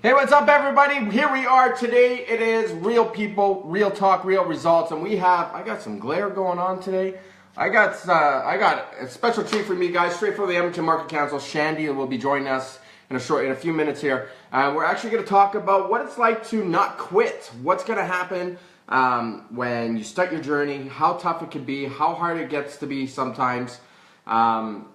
Hey, what's up, everybody? Here we are today. It is real people, real talk, real results, and I got some glare going on today. I got a special treat for me, guys, straight from the Edmonton Market Council. Shandi will be joining us in a few minutes here. We're actually going to talk about what it's like to not quit. What's going to happen when you start your journey, how tough it can be, how hard it gets to be sometimes. And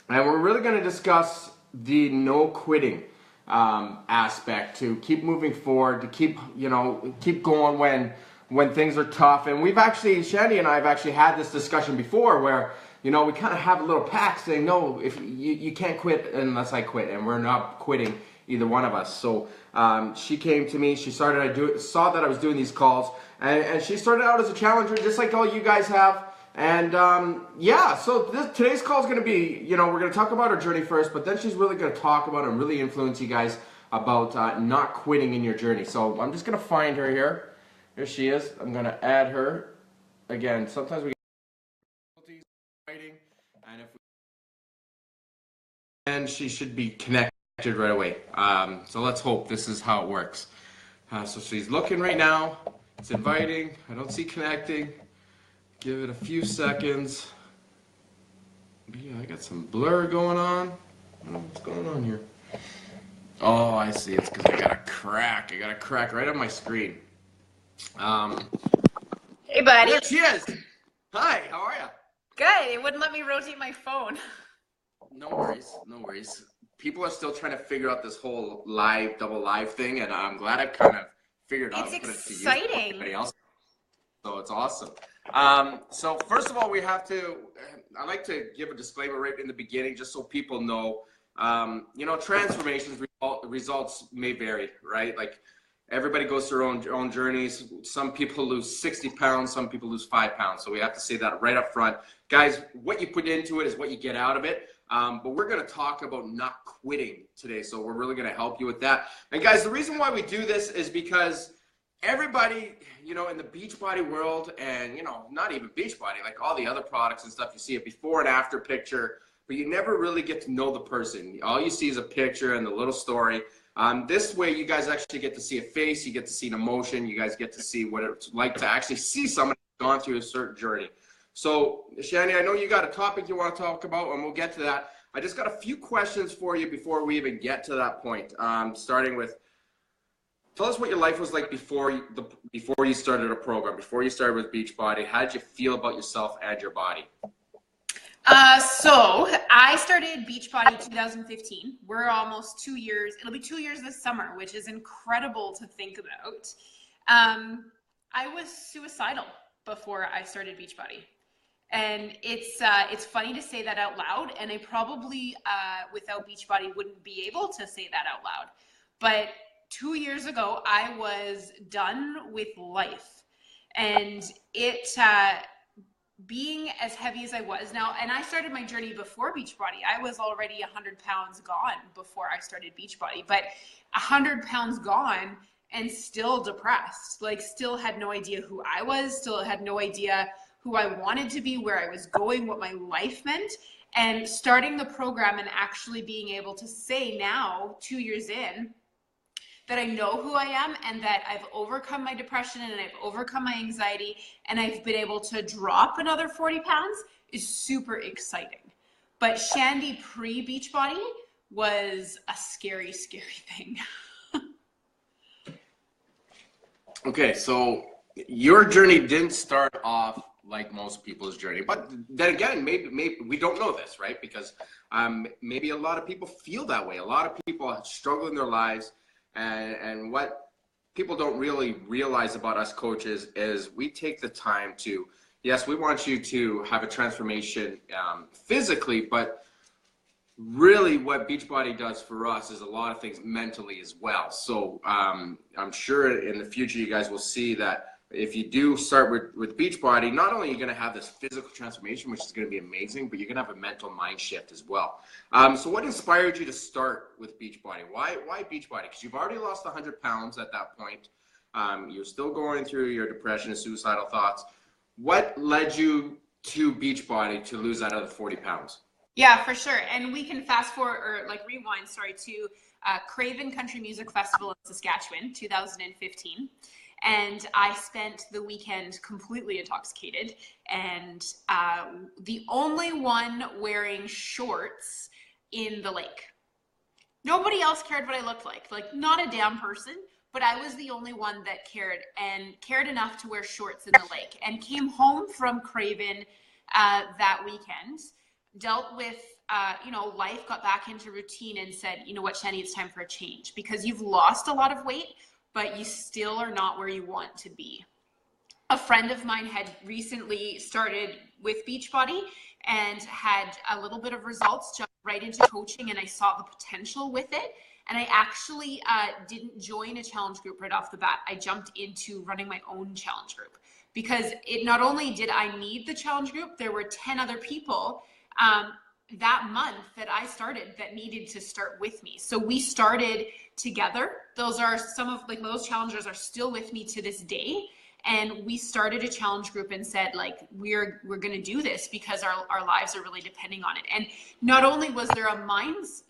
we're really going to discuss the no quitting aspect, to keep moving forward, to keep going when things are tough. And Shandi and I have actually had this discussion before where, we kind of have a little pact saying, no, if you can't quit unless I quit, and we're not quitting, either one of us. So she came to me, saw that I was doing these calls, and she started out as a challenger, just like all you guys have. And so today's call is going to be, we're going to talk about her journey first, but then she's really going to talk about and really influence you guys about not quitting in your journey. So I'm just going to find her here. Here she is. I'm going to add her. Again, sometimes we get difficulties writing, and she should be connected right away. So let's hope this is how it works. So she's looking right now. It's inviting. I don't see connecting. Give it a few seconds. Yeah, I got some blur going on. I don't know what's going on here. Oh, I see. It's because I got a crack. Right on my screen. Hey, buddy. There she is. Hi, how are you? Good. It wouldn't let me rotate my phone. No worries. People are still trying to figure out this whole double live thing, and I'm glad I kind of figured out. It's exciting. Everybody else. So it's awesome. So first of all, I like to give a disclaimer right in the beginning, just so people know, transformations, results may vary, right? Like, everybody goes through their own journeys. Some people lose 60 pounds, some people lose 5 pounds. So we have to say that right up front. Guys, what you put into it is what you get out of it. But we're going to talk about not quitting today. So we're really going to help you with that. And guys, the reason why we do this is because everybody, in the Beachbody world, and, not even Beachbody, like all the other products and stuff, you see a before and after picture, but you never really get to know the person. All you see is a picture and the little story. This way, you guys actually get to see a face, you get to see an emotion, you guys get to see what it's like to actually see someone who's gone through a certain journey. So, Shandi, I know you got a topic you want to talk about, and we'll get to that. I just got a few questions for you before we even get to that point, starting with, tell us what your life was like before you started a program, before you started with Beachbody. How did you feel about yourself and your body? So I started Beachbody 2015. We're almost 2 years. It'll be 2 years this summer, which is incredible to think about. I was suicidal before I started Beachbody. And it's funny to say that out loud. And I probably, without Beachbody, wouldn't be able to say that out loud. But 2 years ago, I was done with life, and being as heavy as I was now, and I started my journey before Beachbody. I was already 100 pounds gone before I started Beachbody, but 100 pounds gone and still depressed, like still had no idea who I was, still had no idea who I wanted to be, where I was going, what my life meant. And starting the program and actually being able to say now, 2 years in, that I know who I am, and that I've overcome my depression, and I've overcome my anxiety, and I've been able to drop another 40 pounds is super exciting. But Shandi pre-Beachbody was a scary, scary thing. Okay, so your journey didn't start off like most people's journey, but then again, maybe we don't know this, right? Because maybe a lot of people feel that way. A lot of people struggle in their lives. And what people don't really realize about us coaches is we take the time to, yes, we want you to have a transformation physically, but really what Beachbody does for us is a lot of things mentally as well. So I'm sure in the future you guys will see that if you do start with Beachbody, not only are you going to have this physical transformation, which is going to be amazing, but you're going to have a mental mind shift as well. So what inspired you to start with Beachbody? Why Beachbody? Because you've already lost 100 pounds at that point. You're still going through your depression and suicidal thoughts. What led you to Beachbody to lose that other 40 pounds? Yeah, for sure. And we can fast forward, or like rewind, sorry, to Craven Country Music Festival in Saskatchewan, 2015. And I spent the weekend completely intoxicated and the only one wearing shorts in the lake. Nobody else cared what I looked like not a damn person, but I was the only one that cared and cared enough to wear shorts in the lake, and came home from Craven that weekend, dealt with, life, got back into routine and said, you know what, Shani, it's time for a change, because you've lost a lot of weight, but you still are not where you want to be. A friend of mine had recently started with Beachbody and had a little bit of results, jumped right into coaching, and I saw the potential with it. And I actually didn't join a challenge group right off the bat. I jumped into running my own challenge group, because it not only did I need the challenge group, there were 10 other people that month that I started that needed to start with me. So we started together. Those are some of those challengers are still with me to this day. And we started a challenge group and said, we're going to do this because our lives are really depending on it. And not only was there a mindset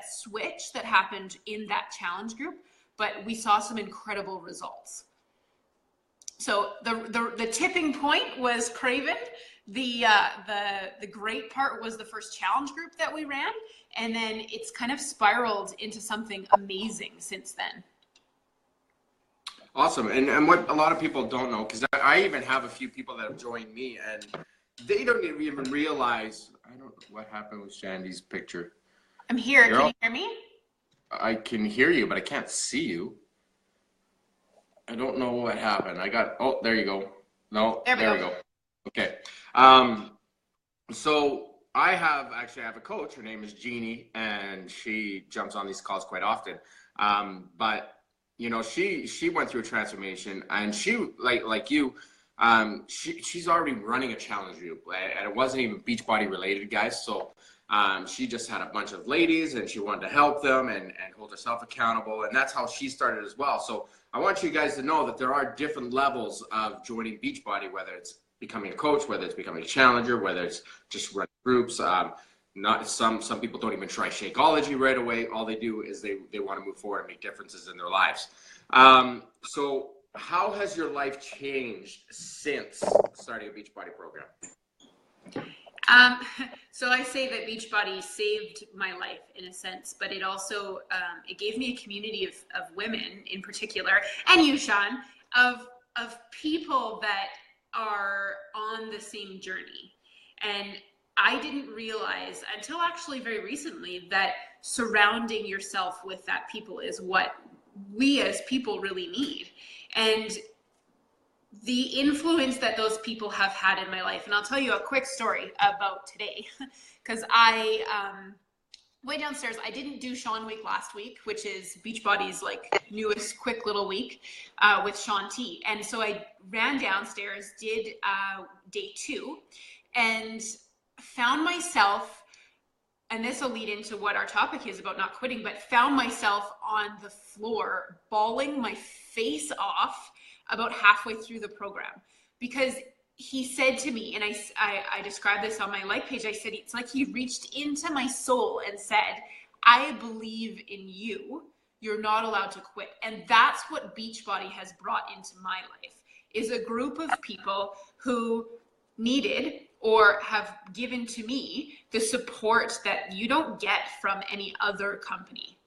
switch that happened in that challenge group, but we saw some incredible results. So the tipping point was Craven. The great part was the first challenge group that we ran, and then it's kind of spiraled into something amazing since then. Awesome. And what a lot of people don't know, because I even have a few people that have joined me, and they don't even realize, I don't know what happened with Shandi's picture. I'm here. Can you hear me? I can hear you, but I can't see you. I don't know what happened. Oh, there you go. No, there we go. Okay. So I have a coach. Her name is Jeannie, and she jumps on these calls quite often. But she went through a transformation, and she, like you, she's already running a challenge group, and it wasn't even Beachbody related, guys. So she just had a bunch of ladies, and she wanted to help them and hold herself accountable, and that's how she started as well. So I want you guys to know that there are different levels of joining Beachbody, whether it's becoming a coach, whether it's becoming a challenger, whether it's just running groups. Not some people don't even try Shakeology right away. All they do is they want to move forward and make differences in their lives. So how has your life changed since starting a Beachbody program? So I say that Beachbody saved my life in a sense, but it also, it gave me a community of women in particular, and you, Sean, of people that are on the same journey. And I didn't realize until actually very recently that surrounding yourself with that people is what we as people really need. And the influence that those people have had in my life. And I'll tell you a quick story about today, because I went downstairs. I didn't do Sean Week last week, which is Beachbody's newest quick little week with Sean T. And so I ran downstairs, did day 2, and found myself, and this will lead into what our topic is about not quitting, but found myself on the floor bawling my face off about halfway through the program, because he said to me, and I described this on my like page, I said, it's like he reached into my soul and said, I believe in you. You're not allowed to quit. And that's what Beachbody has brought into my life, is a group of people who needed or have given to me the support that you don't get from any other company.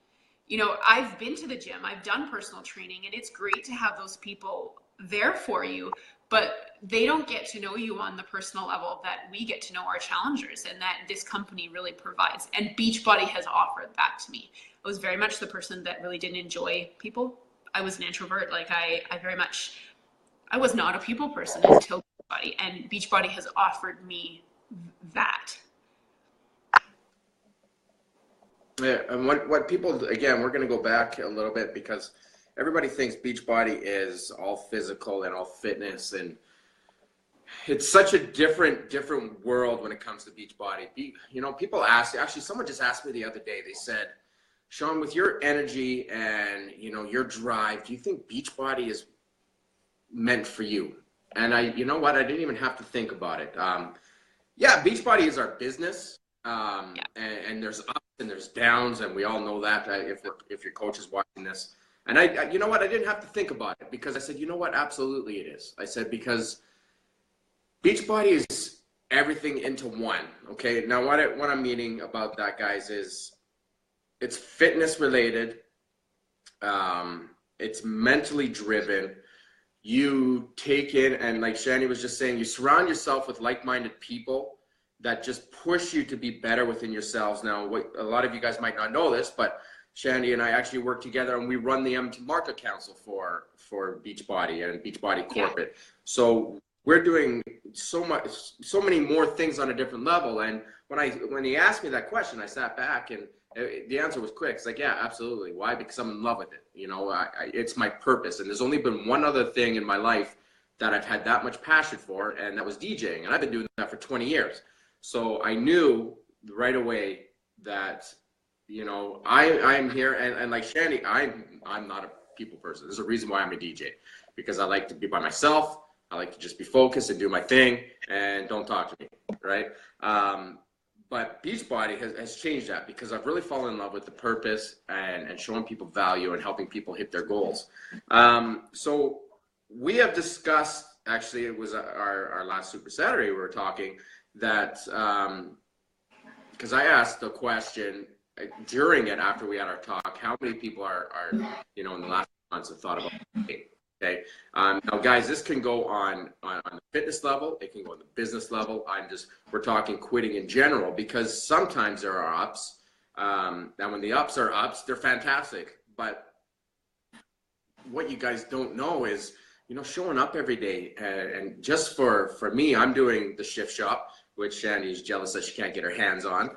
I've been to the gym, I've done personal training, and it's great to have those people there for you, but they don't get to know you on the personal level that we get to know our challengers, and that this company really provides. And Beachbody has offered that to me. I was very much the person that really didn't enjoy people. I was an introvert. I was not a people person until Beachbody, and Beachbody has offered me that. Yeah, and what people, again, we're going to go back a little bit, because everybody thinks Beachbody is all physical and all fitness, and it's such a different world when it comes to Beachbody. People ask, actually someone just asked me the other day, they said, Sean, with your energy and your drive, do you think Beachbody is meant for you? And you know what, I didn't even have to think about it. Yeah, Beachbody is our business, and there's ups and there's downs, and we all know that if your coach is watching this. And you know what? I didn't have to think about it because I said, you know what? Absolutely it is. I said, because Beachbody is everything into one. Okay. Now what I'm meaning about that, guys, is it's fitness related. It's mentally driven. You take in, and like Shandi was just saying, you surround yourself with like-minded people that just push you to be better within yourselves. Now, a lot of you guys might not know this, but Shandi and I actually work together, and we run the Edmonton Market Council for Beachbody and Beachbody Corporate. So we're doing so many more things on a different level. And when he asked me that question, I sat back, and the answer was quick. It's like, yeah, absolutely. Why? Because I'm in love with it. You know, it's my purpose. And there's only been one other thing in my life that I've had that much passion for, and that was DJing. And I've been doing that for 20 years. So I knew right away that, you know, I'm here, and like Shandi, I'm not a people person. There's a reason why I'm a DJ, because I like to be by myself. I like to just be focused and do my thing and don't talk to me, right? But Beachbody has changed that, because I've really fallen in love with the purpose and showing people value and helping people hit their goals. So we have discussed, actually it was our last Super Saturday, we were talking that, because I asked the question during it, after we had our talk, how many people are you know, in the last months have thought about it. Okay. Now, guys, this can go on the fitness level. It can go on the business level. We're talking quitting in general, because sometimes there are ups. And when the ups are ups, they're fantastic. But what you guys don't know is, you know, showing up every day. And just for me, I'm doing the shift shop, which Shandi's jealous that she can't get her hands on.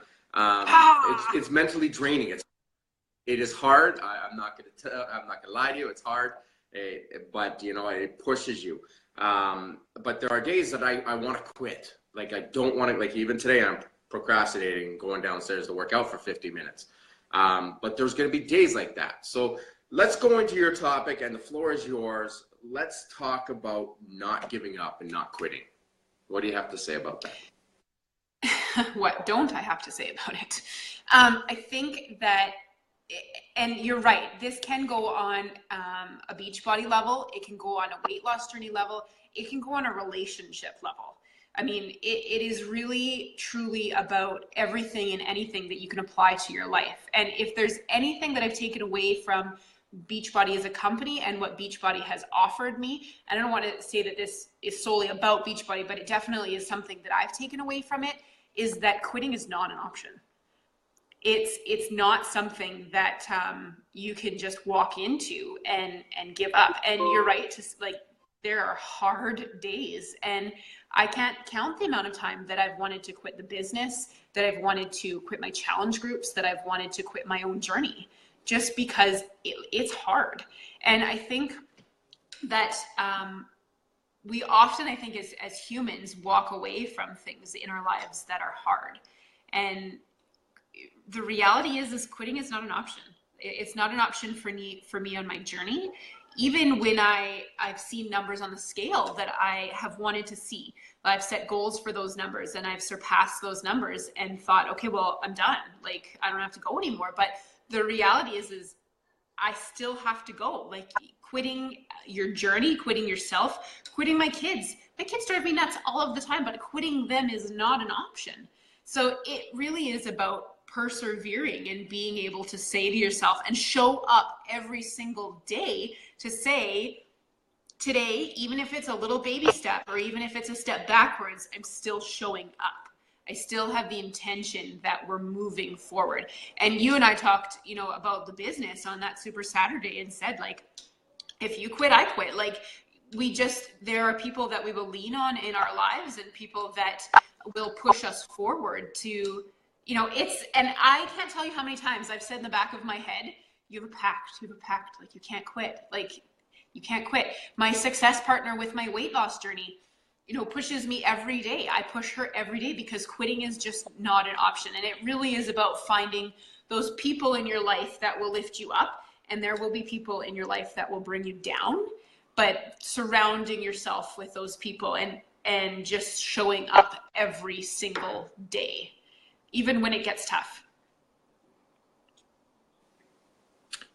It's mentally draining. It is hard. I'm not gonna lie to you. It's hard. But you know, it pushes you. But there are days that I want to quit. Like, I don't want to, like, even today I'm procrastinating going downstairs to work out for 50 minutes. But there's going to be days like that. So let's go into your topic, and the floor is yours. Let's talk about not giving up and not quitting. What do you have to say about that? What don't I have to say about it? I think that, and you're right, this can go on a Beachbody level. It can go on a weight loss journey level. It can go on a relationship level. I mean, it is really, truly about everything and anything that you can apply to your life. And if there's anything that I've taken away from Beachbody as a company and what Beachbody has offered me, and I don't want to say that this is solely about Beachbody, but it definitely is something that I've taken away from it, is that quitting is not an option. It's not something that you can just walk into and give up. And you're right, there are hard days, and I can't count the amount of time that I've wanted to quit the business, that I've wanted to quit my challenge groups, that I've wanted to quit my own journey, just because it's hard. And I think that we often, I think as humans, walk away from things in our lives that are hard. And the reality is quitting is not an option. It's not an option for me on my journey. Even when I've seen numbers on the scale that I have wanted to see, I've set goals for those numbers and I've surpassed those numbers and thought, okay, well, I'm done. Like, I don't have to go anymore. But the reality is I still have to go. Like, quitting your journey, quitting yourself, quitting my kids. My kids drive me nuts all of the time, but quitting them is not an option. So it really is about persevering and being able to say to yourself and show up every single day to say, today, even if it's a little baby step or even if it's a step backwards, I'm still showing up. I still have the intention that we're moving forward. And you and I talked, you know, about the business on that Super Saturday and said, like, if you quit, I quit. Like, there are people that we will lean on in our lives and people that will push us forward to, you know, and I can't tell you how many times I've said in the back of my head, you have a pact, like, you can't quit. Like, you can't quit. My success partner with my weight loss journey, you know, pushes me every day. I push her every day because quitting is just not an option. And it really is about finding those people in your life that will lift you up. And there will be people in your life that will bring you down, but surrounding yourself with those people and just showing up every single day, even when it gets tough.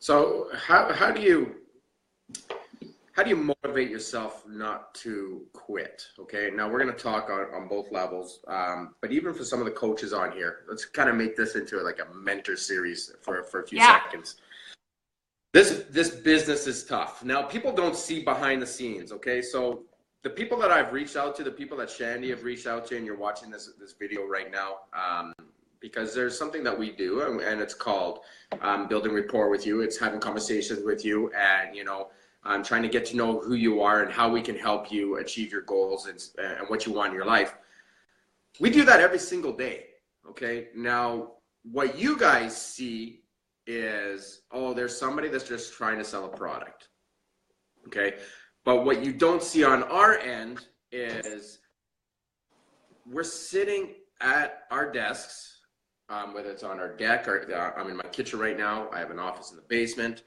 So how do you motivate yourself not to quit? Okay, now we're going to talk on both levels, but even for some of the coaches on here, let's kind of make this into like a mentor series for a few seconds. This business is tough. Now, people don't see behind the scenes, okay? So the people that I've reached out to, the people that Shandi have reached out to, and you're watching this video right now, because there's something that we do, and it's called building rapport with you. It's having conversations with you, and I'm trying to get to know who you are and how we can help you achieve your goals and what you want in your life. We do that every single day, okay? Now, what you guys see is, oh, there's somebody that's just trying to sell a product, okay? But what you don't see on our end is we're sitting at our desks, whether it's on our deck or I'm in my kitchen right now. I have an office in the basement.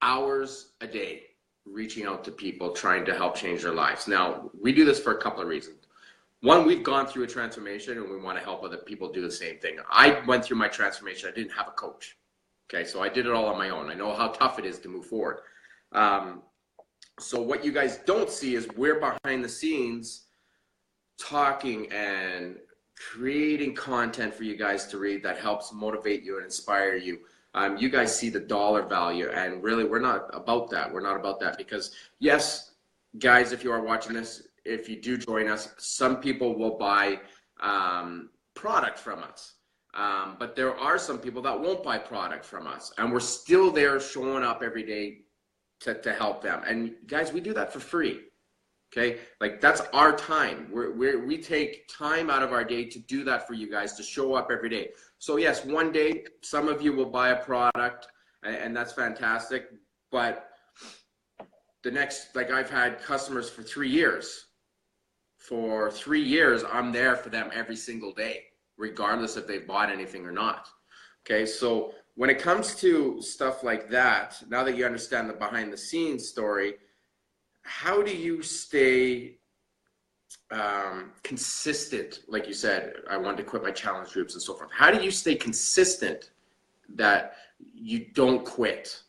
Hours a day reaching out to people, trying to help change their lives. Now, we do this for a couple of reasons. One, we've gone through a transformation and we want to help other people do the same thing. I went through my transformation. I didn't have a coach. Okay, so I did it all on my own. I know how tough it is to move forward. So what you guys don't see is we're behind the scenes talking and creating content for you guys to read that helps motivate you and inspire you. You guys see the dollar value, and really we're not about that. We're not about that because, yes, guys, if you are watching this, if you do join us, some people will buy product from us. But there are some people that won't buy product from us, and we're still there showing up every day to help them. And guys, we do that for free. Okay, like that's our time. We take time out of our day to do that for you guys, to show up every day. So yes, one day some of you will buy a product, and that's fantastic. But the next, like I've had customers for 3 years. For 3 years, I'm there for them every single day, regardless if they've bought anything or not. Okay, so when it comes to stuff like that, now that you understand the behind the scenes story, how do you stay consistent? Like you said, I wanted to quit my challenge groups and so forth. How do you stay consistent that you don't quit?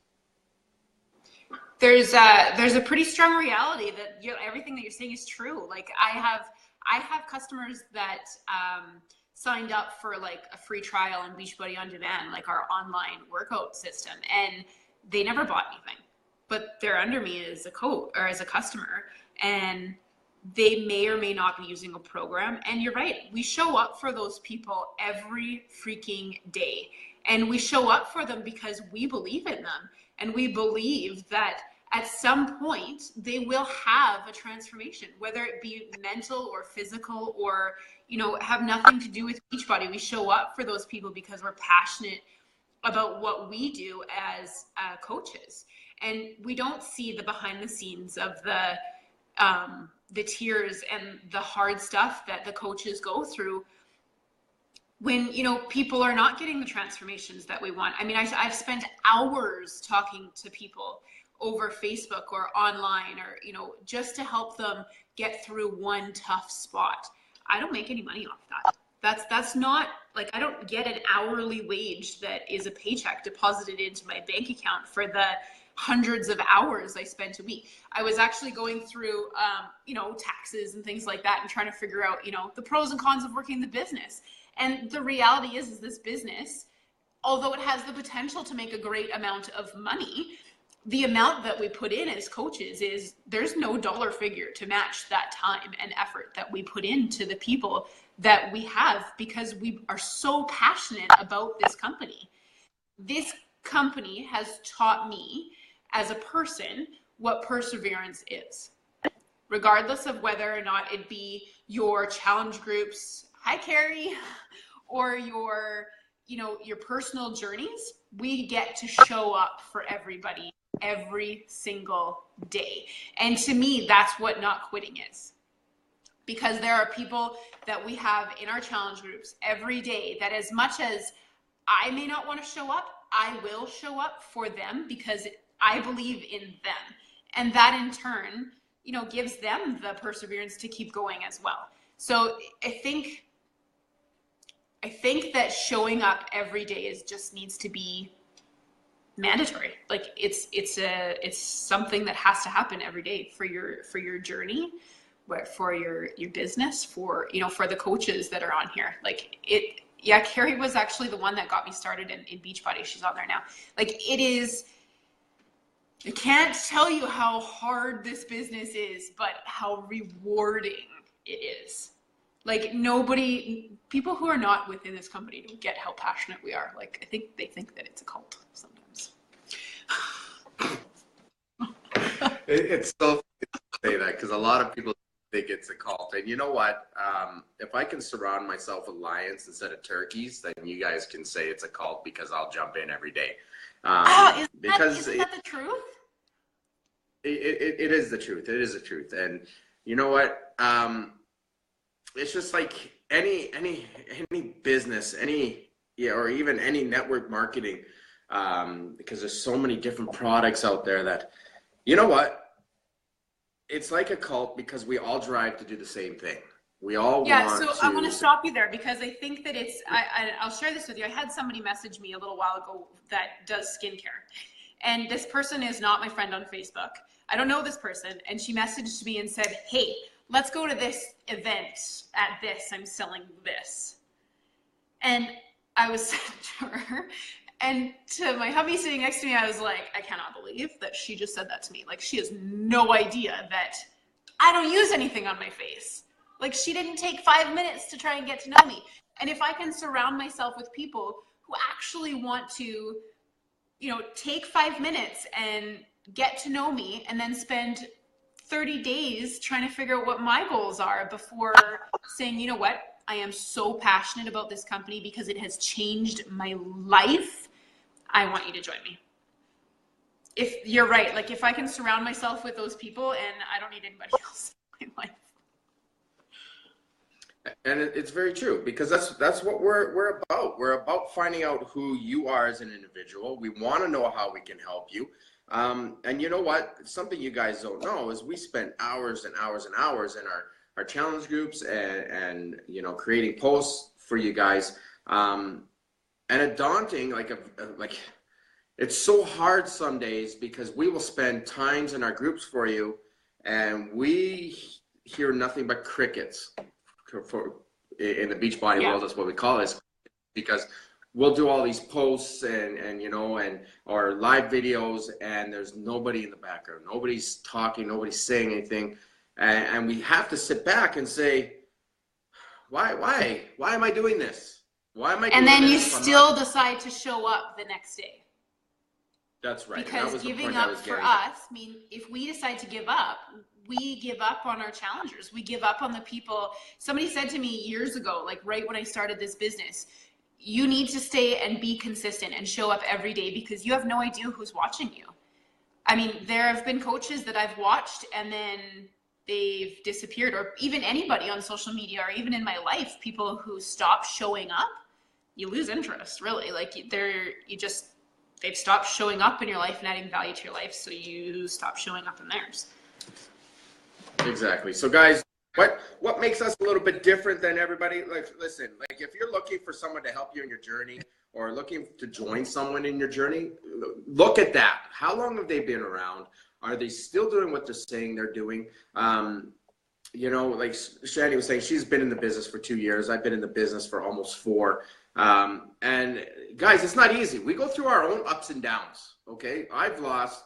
There's a pretty strong reality that everything that you're saying is true. Like I have customers that signed up for like a free trial on Beachbody On Demand, like our online workout system, and they never bought anything. But they're under me as a coach or as a customer, and they may or may not be using a program. And you're right, we show up for those people every freaking day. And we show up for them because we believe in them. And we believe that at some point they will have a transformation, whether it be mental or physical or, have nothing to do with Beachbody. We show up for those people because we're passionate about what we do as coaches. And we don't see the behind the scenes of the tears and the hard stuff that the coaches go through when, people are not getting the transformations that we want. I mean, I've spent hours talking to people over Facebook or online or, just to help them get through one tough spot. I don't make any money off that. That's not like, I don't get an hourly wage that is a paycheck deposited into my bank account for the hundreds of hours I spent a week. I was actually going through, taxes and things like that and trying to figure out, the pros and cons of working the business. And the reality is this business, although it has the potential to make a great amount of money, the amount that we put in as coaches is there's no dollar figure to match that time and effort that we put into the people that we have, because we are so passionate about this company. This company has taught me as a person what perseverance is, regardless of whether or not it be your challenge groups, hi Carrie, or your personal journeys. We get to show up for everybody every single day. And to me, that's what not quitting is. Because there are people that we have in our challenge groups every day that, as much as I may not want to show up, I will show up for them because I believe in them. And that in turn, gives them the perseverance to keep going as well. So I think that showing up every day just needs to be mandatory. Like it's something that has to happen every day for your journey, for your business, for, you know, for the coaches that are on here. Like it, yeah, Carrie was actually the one that got me started in Beachbody. She's on there now. Like it is, I can't tell you how hard this business is, but how rewarding it is. Like people who are not within this company don't get how passionate we are. Like I think they think that it's a cult sometimes. It's so funny to say that, because a lot of people think it's a cult. And you know what? If I can surround myself with lions instead of turkeys, then you guys can say it's a cult, because I'll jump in every day. Isn't that the truth? It is the truth. It is the truth. And you know what? It's just like any business, or even any network marketing, because there's so many different products out there that, you know what? It's like a cult, because we all drive to do the same thing. We all I want to stop you there, because I think that I'll share this with you. I had somebody message me a little while ago that does skincare. And this person is not my friend on Facebook. I don't know this person. And she messaged me and said, hey, let's go to this event at this. I'm selling this. And I was to her, and to my hubby sitting next to me, I was like, I cannot believe that she just said that to me. Like, she has no idea that I don't use anything on my face. Like, she didn't take 5 minutes to try and get to know me. And if I can surround myself with people who actually want to, you know, take 5 minutes and get to know me, and then spend 30 days trying to figure out what my goals are before saying, you know what, I am so passionate about this company because it has changed my life, I want you to join me. If you're right, like if I can surround myself with those people, and I don't need anybody else in my life. And it's very true, because that's what we're about. We're about finding out who you are as an individual. We want to know how we can help you. And you know what? Something you guys don't know is we spend hours and hours and hours in our challenge groups and you know, creating posts for you guys. And a daunting, like it's so hard some days, because we will spend times in our groups for you, and we hear nothing but crickets. In the Beachbody world, that's what we call it, because we'll do all these posts and you know, and our live videos, and there's nobody in the background, nobody's talking, nobody's saying anything, and we have to sit back and say, why am I doing this? Why am I doing and then this you still decide to show up the next day? That's right. Because giving up for us, I mean, if we decide to give up, we give up on our challengers. We give up on the people. Somebody said to me years ago, like right when I started this business, you need to stay and be consistent and show up every day, because you have no idea who's watching you. I mean, there have been coaches that I've watched and then they've disappeared, or even anybody on social media, or even in my life, people who stop showing up, you lose interest, really. Like they've stopped showing up in your life and adding value to your life, so you stop showing up in theirs. Exactly. So guys, what makes us a little bit different than everybody? Like, listen, like if you're looking for someone to help you in your journey, or looking to join someone in your journey, look at that. How long have they been around? Are they still doing what they're saying they're doing? You know, like Shandi was saying, she's been in the business for 2 years. I've been in the business for almost 4. And guys, it's not easy. We go through our own ups and downs. Okay. I've lost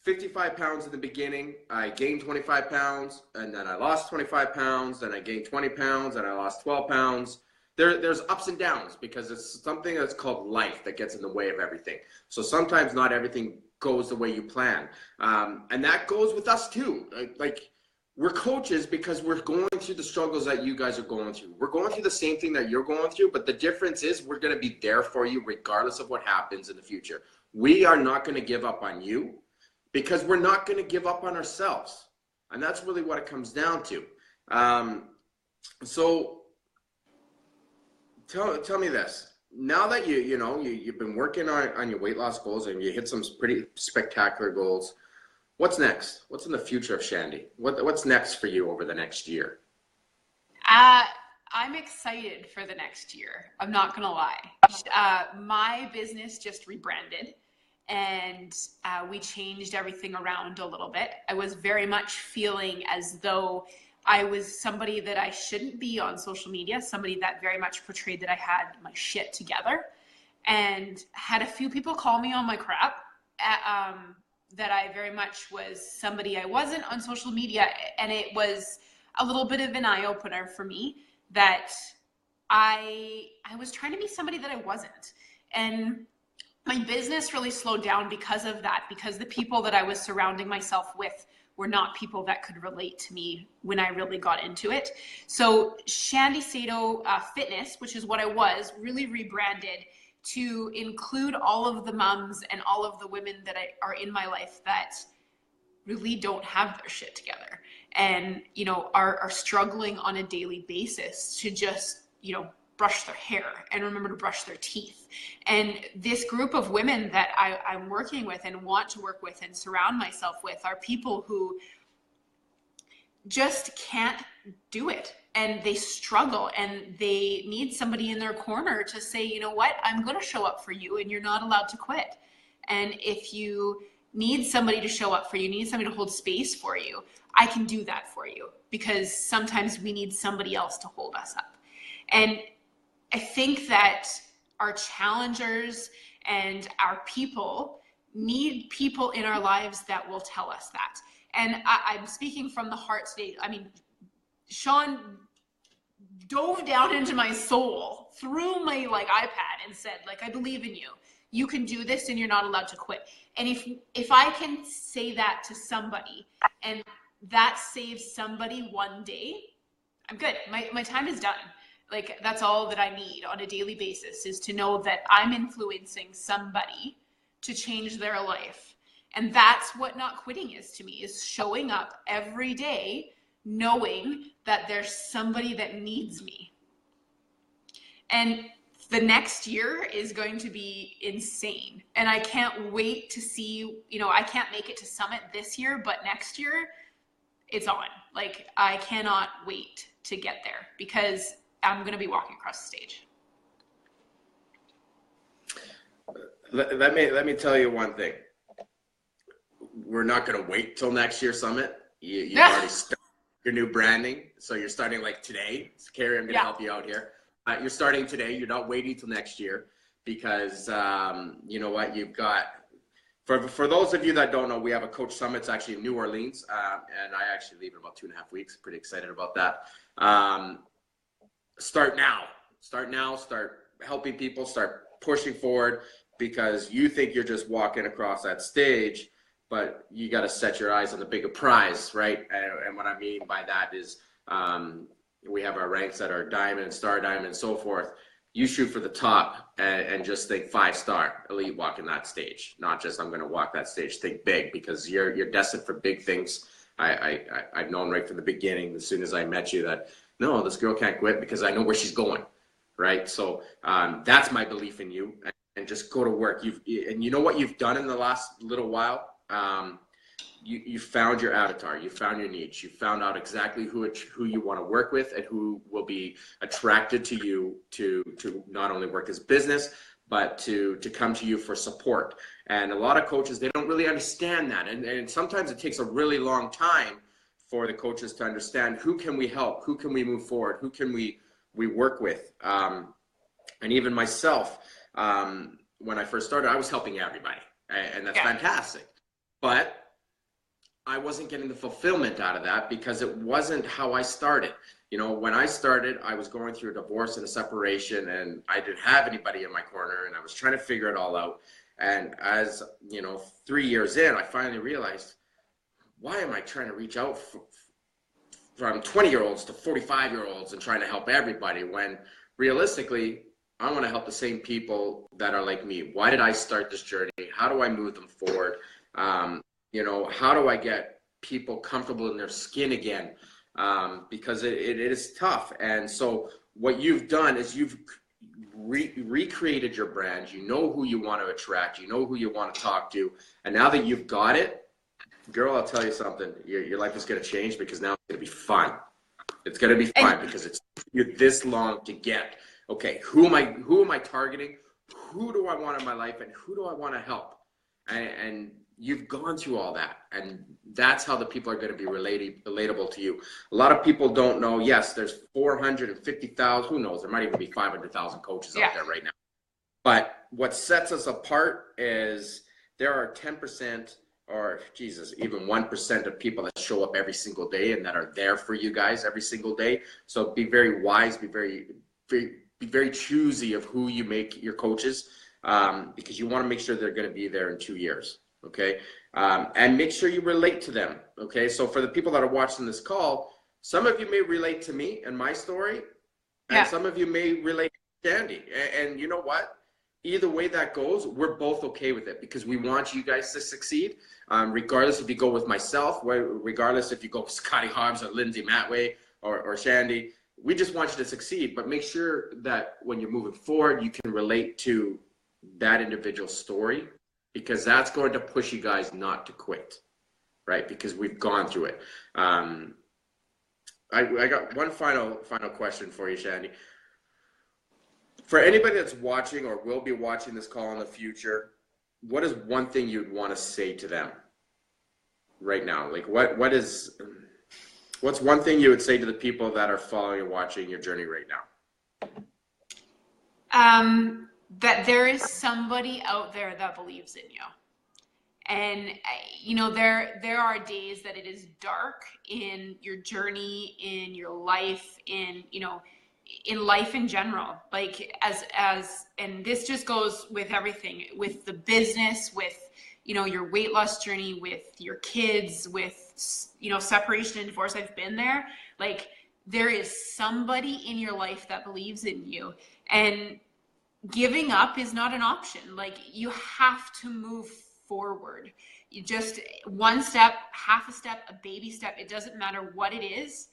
55 pounds in the beginning. I gained 25 pounds, and then I lost 25 pounds. Then I gained 20 pounds, and I lost 12 pounds. There's ups and downs, because it's something that's called life that gets in the way of everything. So sometimes not everything goes the way you plan. And that goes with us too. Like we're coaches because we're going through the struggles that you guys are going through. We're going through the same thing that you're going through, but the difference is we're going to be there for you regardless of what happens in the future. We are not going to give up on you, because we're not going to give up on ourselves. And that's really what it comes down to. So tell me this. Now that you've been working on your weight loss goals, and you hit some pretty spectacular goals, what's next? What's in the future of Shandi? What's next for you over the next year? I'm excited for the next year. I'm not going to lie. My business just rebranded. and we changed everything around a little bit. I was very much feeling as though I was somebody that I shouldn't be on social media, somebody that very much portrayed that I had my shit together, and had a few people call me on my crap, that I very much was somebody I wasn't on social media. And it was a little bit of an eye-opener for me that I was trying to be somebody that I wasn't. And my business really slowed down because of that, because the people that I was surrounding myself with were not people that could relate to me when I really got into it. So Shandi Saito Fitness, which is what I was, really rebranded to include all of the moms and all of the women that are in my life that really don't have their shit together and, you know, are struggling on a daily basis to just, you know, brush their hair and remember to brush their teeth. And this group of women that I'm working with and want to work with and surround myself with are people who just can't do it, and they struggle, and they need somebody in their corner to say, you know what, I'm going to show up for you and you're not allowed to quit. And if you need somebody to show up for you, need somebody to hold space for you, I can do that for you, because sometimes we need somebody else to hold us up. And I think that our challengers and our people need people in our lives that will tell us that. And I'm speaking from the heart today. I mean, Sean dove down into my soul through my iPad and said, I believe in you. You can do this and you're not allowed to quit. And if I can say that to somebody and that saves somebody one day, I'm good. My time is done. That's all that I need on a daily basis, is to know that I'm influencing somebody to change their life. And that's what not quitting is to me, is showing up every day knowing that there's somebody that needs me. And the next year is going to be insane. And I can't wait to see, I can't make it to Summit this year, but next year it's on. I cannot wait to get there, because I'm going to be walking across the stage. Let me tell you one thing. We're not going to wait till next year's Summit. You've already started your new branding. So you're starting today. So Carrie, I'm going to help you out here. You're starting today. You're not waiting till next year, because you know what? You've got, for those of you that don't know, we have a Coach Summit. It's actually in New Orleans. And I actually leave in about 2.5 weeks. Pretty excited about that. Start now. Start helping people. Start pushing forward, because you think you're just walking across that stage, but you got to set your eyes on the bigger prize, right? And what I mean by that is we have our ranks that are diamond, star diamond, and so forth. You shoot for the top and just think 5-star elite walking that stage, not just I'm going to walk that stage. Think big, because you're destined for big things. I've known right from the beginning, as soon as I met you, that no, this girl can't quit, because I know where she's going, right? So that's my belief in you, and just go to work. And you know what you've done in the last little while? You found your avatar, you found your niche, you found out exactly who you want to work with and who will be attracted to you to not only work as business, but to come to you for support. And a lot of coaches, they don't really understand that. And sometimes it takes a really long time for the coaches to understand, who can we help? Who can we move forward? Who can we work with? And even myself, when I first started, I was helping everybody, and that's fantastic. But I wasn't getting the fulfillment out of that, because it wasn't how I started. When I started, I was going through a divorce and a separation, and I didn't have anybody in my corner, and I was trying to figure it all out. And as 3 years in, I finally realized, why am I trying to reach out from 20-year-olds to 45-year-olds and trying to help everybody, when realistically, I want to help the same people that are like me? Why did I start this journey? How do I move them forward? How do I get people comfortable in their skin again? Because it is tough. And so what you've done is you've recreated your brand. You know who you want to attract. You know who you want to talk to. And now that you've got it, girl, I'll tell you something. Your life is going to change, because now it's going to be fun. It's going to be fun, because it's you're this long to get. Okay, who am I targeting? Who do I want in my life, and who do I want to help? and you've gone through all that, and that's how the people are going to be relatable to you. A lot of people don't know. Yes, there's 450,000. Who knows? There might even be 500,000 coaches out there right now. But what sets us apart is there are 10%, or Jesus, even 1% of people that show up every single day and that are there for you guys every single day. So be very wise, be very choosy of who you make your coaches, because you want to make sure they're going to be there in 2 years. Okay. And make sure you relate to them. Okay. So for the people that are watching this call, some of you may relate to me and my story, and some of you may relate to Shandi. And you know what? Either way that goes, we're both okay with it, because we want you guys to succeed. Regardless if you go with myself, regardless if you go with Scotty Hobbs or Lindsay Matway or Shandi, we just want you to succeed. But make sure that when you're moving forward, you can relate to that individual story, because that's going to push you guys not to quit, right? Because we've gone through it. I got one final question for you, Shandi. For anybody that's watching or will be watching this call in the future, what is one thing you'd want to say to them right now? Like what's one thing you would say to the people that are following and watching your journey right now? That there is somebody out there that believes in you. And, you know, there are days that it is dark in your journey, in your life, in, you know, in life in general, like and this just goes with everything, with the business, with, you know, your weight loss journey, with your kids, with, you know, separation and divorce. I've been there. Like, there is somebody in your life that believes in you, and giving up is not an option. Like, you have to move forward. You just one step, half a step, a baby step. It doesn't matter what it is.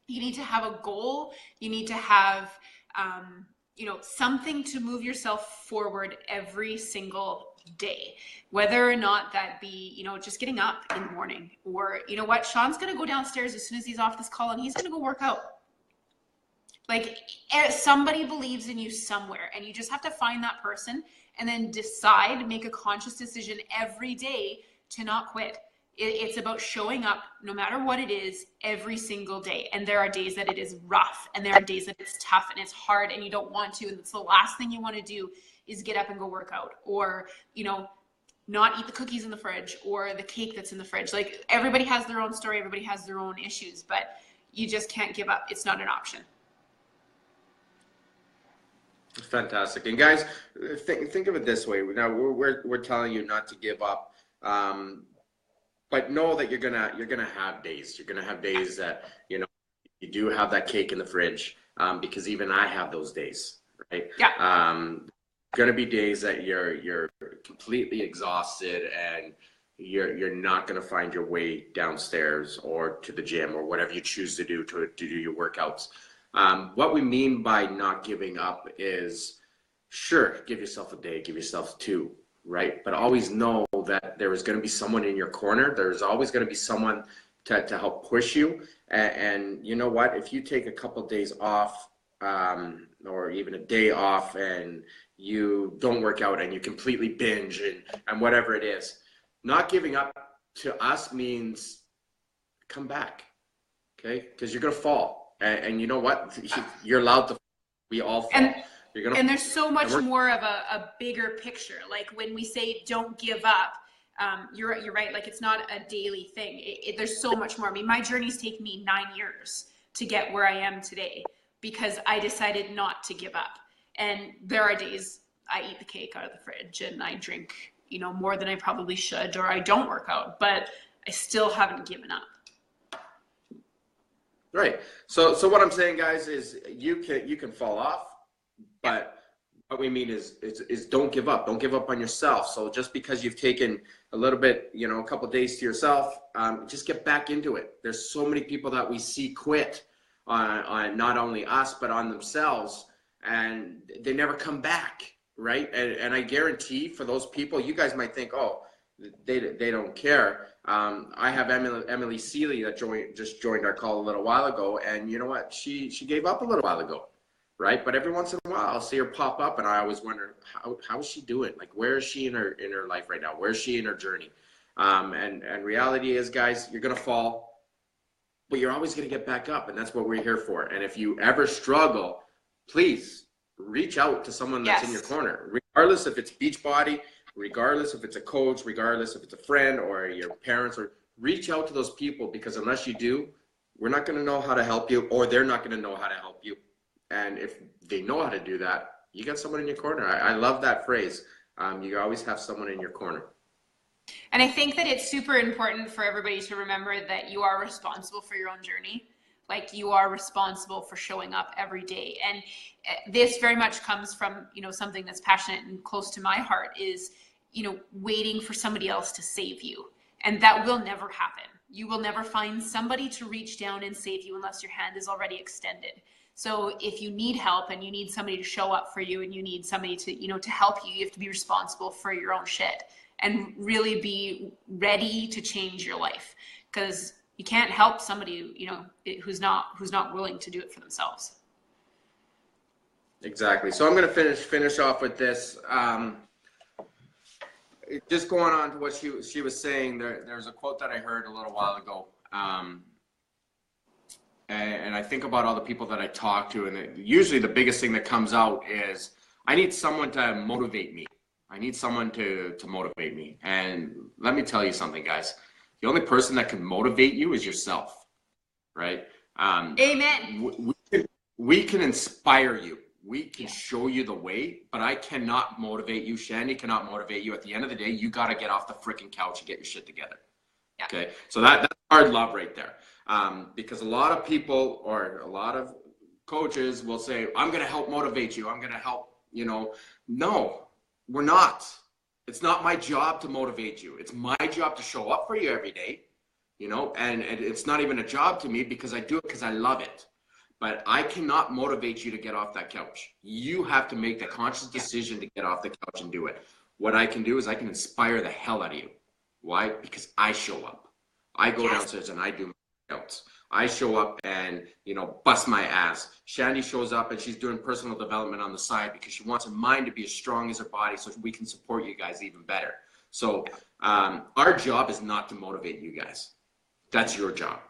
You need to have a goal. You need to have, you know, something to move yourself forward every single day, whether or not that be, you know, just getting up in the morning, or, you know what, Sean's going to go downstairs as soon as he's off this call and he's going to go work out. Like, somebody believes in you somewhere, and you just have to find that person and then decide, make a conscious decision every day to not quit. It's about showing up no matter what it is every single day. And there are days that it is rough, and there are days that it's tough and it's hard and you don't want to. And it's the last thing you want to do is get up and go work out, or, you know, not eat the cookies in the fridge or the cake that's in the fridge. Like, everybody has their own story. Everybody has their own issues, but you just can't give up. It's not an option. Fantastic. And guys, think of it this way. Now we're telling you not to give up, but know that you're gonna have days. You're gonna have days that, you know, you do have that cake in the fridge, because even I have those days, right? Yeah. Gonna be days that you're completely exhausted and you're not gonna find your way downstairs or to the gym or whatever you choose to do to do your workouts. What we mean by not giving up is, sure, give yourself a day, give yourself two, right? But always know that there is going to be someone in your corner. There's always going to be someone to help push you. And you know what? If you take a couple of days off, or even a day off, and you don't work out and you completely binge and whatever it is, not giving up to us means come back, okay? Because you're going to fall. And you know what? You're allowed to. We all fall. And there's so much more of a bigger picture. Like, when we say don't give up, you're right. Like, it's not a daily thing. There's so much more. I mean, my journey's taken me 9 years to get where I am today, because I decided not to give up. And there are days I eat the cake out of the fridge and I drink, you know, more than I probably should, or I don't work out, but I still haven't given up. Right. So what I'm saying, guys, is you can fall off, but what we mean is don't give up. Don't give up on yourself. So just because you've taken a little bit, you know, a couple of days to yourself, just get back into it. There's so many people that we see quit on not only us, but on themselves, and they never come back. Right. And I guarantee for those people, you guys might think, oh, they don't care. I have Emily Seeley that just joined our call a little while ago, and you know what? She gave up a little while ago, right? But every once in a while, I'll see her pop up, and I always wonder, how is she doing? Like, where is she in her life right now? Where is she in her journey? And reality is, guys, you're gonna fall, but you're always gonna get back up, and that's what we're here for. And if you ever struggle, please reach out to someone that's in your corner, regardless if it's Beachbody, regardless if it's a coach, regardless if it's a friend or your parents, or reach out to those people, because unless you do, we're not going to know how to help you, or they're not going to know how to help you. And if they know how to do that, you got someone in your corner. I love that phrase. You always have someone in your corner. And I think that it's super important for everybody to remember that you are responsible for your own journey. Like, you are responsible for showing up every day. And this very much comes from, you know, something that's passionate and close to my heart is, you know, waiting for somebody else to save you. And that will never happen. You will never find somebody to reach down and save you unless your hand is already extended. So if you need help and you need somebody to show up for you and you need somebody to, you know, to help you, you have to be responsible for your own shit and really be ready to change your life, because you can't help somebody, you know, who's not willing to do it for themselves. Exactly. So I'm going to finish off with this. Just going on to what she was saying, there's a quote that I heard a little while ago. And I think about all the people that I talk to, and usually the biggest thing that comes out is, I need someone to motivate me. I need someone to motivate me. And let me tell you something, guys. The only person that can motivate you is yourself, right? Amen. We can inspire you. We can show you the way, but I cannot motivate you. Shandi cannot motivate you. At the end of the day, you got to get off the freaking couch and get your shit together. Yeah. Okay? So that's hard love right there. Because a lot of people or a lot of coaches will say, I'm going to help motivate you. I'm going to help, you know. No, we're not. It's not my job to motivate you. It's my job to show up for you every day, you know, and it's not even a job to me, because I do it because I love it. But I cannot motivate you to get off that couch. You have to make the conscious decision to get off the couch and do it. What I can do is I can inspire the hell out of you. Why? Because I show up. I go downstairs and I do my workouts. I show up and, you know, bust my ass. Shandi shows up and she's doing personal development on the side because she wants her mind to be as strong as her body so we can support you guys even better. So our job is not to motivate you guys. That's your job.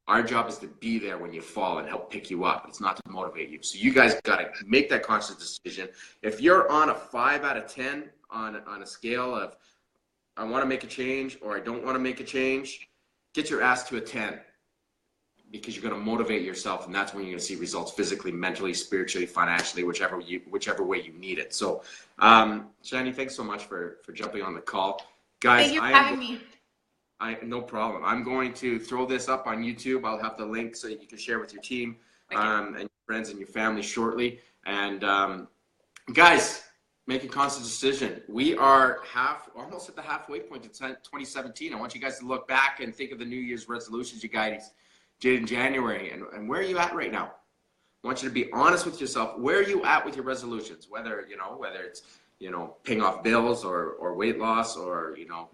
Our job is to be there when you fall and help pick you up. It's not to motivate you. So you guys got to make that conscious decision. If you're on a 5 out of 10 on a scale of I want to make a change or I don't want to make a change, get your ass to a 10, because you're going to motivate yourself, and that's when you're going to see results physically, mentally, spiritually, financially, whichever way you need it. So, Shandi, thanks so much for jumping on the call. Guys, thank you for having me. No problem. I'm going to throw this up on YouTube. I'll have the link so that you can share with your team and your friends and your family shortly. And guys, make a conscious decision. We are almost at the halfway point to 2017. I want you guys to look back and think of the New Year's resolutions you guys did in January, and where are you at right now? I want you to be honest with yourself. Where are you at with your resolutions? Whether it's, you know, paying off bills or weight loss or, you know,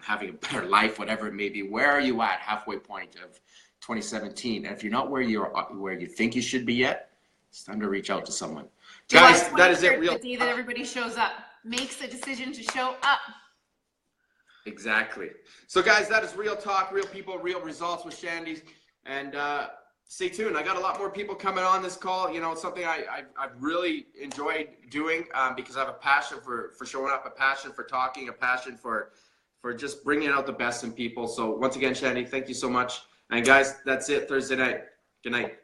having a better life, whatever it may be. Where are you at halfway point of 2017? And if you're not where you think you should be yet, it's time to reach out to someone. Guys, that is it. The day that everybody shows up, makes the decision to show up. Exactly. So guys, that is Real Talk, Real People, Real Results with Shandi. And stay tuned. I got a lot more people coming on this call. You know, it's something I've really enjoyed doing because I have a passion for showing up, a passion for talking, a passion for just bringing out the best in people. So once again, Shandi, thank you so much. And guys, that's it. Thursday night. Good night.